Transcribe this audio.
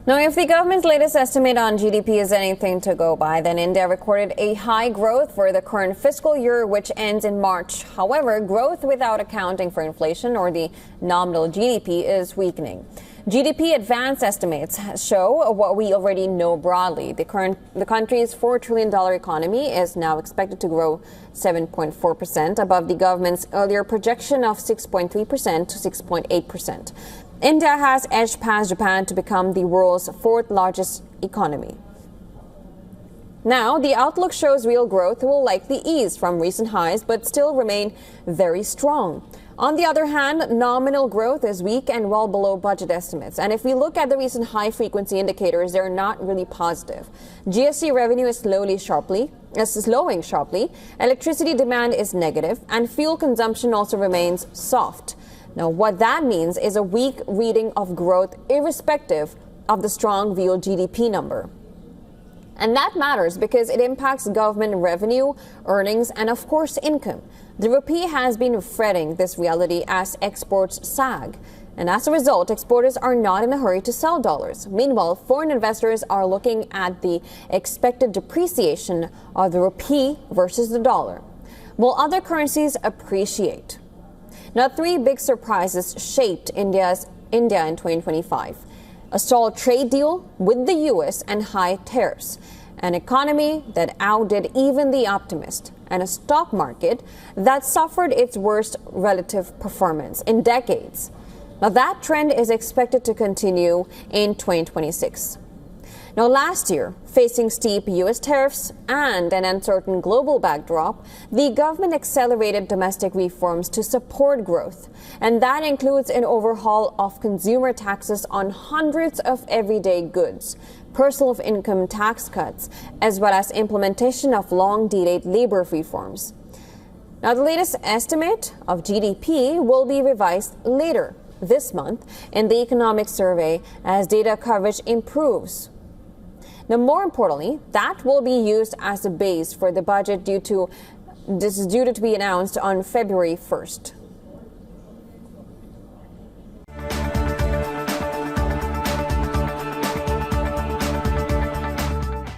Now, if the government's latest estimate on GDP is anything to go by, then India recorded a high growth for the current fiscal year, which ends in March. However, growth without accounting for inflation or the nominal GDP is weakening. GDP advance estimates show what we already know broadly. The country's $4 trillion economy is now expected to grow 7.4% above the government's earlier projection of 6.3% to 6.8%. India has edged past Japan to become the world's fourth largest economy. Now, the outlook shows real growth will likely ease from recent highs, but still remain very strong. On the other hand, nominal growth is weak and well below budget estimates. And if we look at the recent high-frequency indicators, they're not really positive. GST revenue is slowing sharply, electricity demand is negative, and fuel consumption also remains soft. Now, what that means is a weak reading of growth irrespective of the strong real GDP number. And that matters because it impacts government revenue, earnings, and of course income. The rupee has been fretting this reality as exports sag. And as a result, exporters are not in a hurry to sell dollars. Meanwhile, foreign investors are looking at the expected depreciation of the rupee versus the dollar, while other currencies appreciate. Now, three big surprises shaped India in 2025. A stalled trade deal with the U.S. and high tariffs, an economy that outdid even the optimist, and a stock market that suffered its worst relative performance in decades. Now, that trend is expected to continue in 2026. Now, last year, facing steep U.S. tariffs and an uncertain global backdrop, the government accelerated domestic reforms to support growth. And that includes an overhaul of consumer taxes on hundreds of everyday goods, personal income tax cuts, as well as implementation of long-delayed labor reforms. Now, the latest estimate of GDP will be revised later this month in the economic survey as data coverage improves. Now, more importantly, that will be used as a base for the budget due to be announced on February 1st.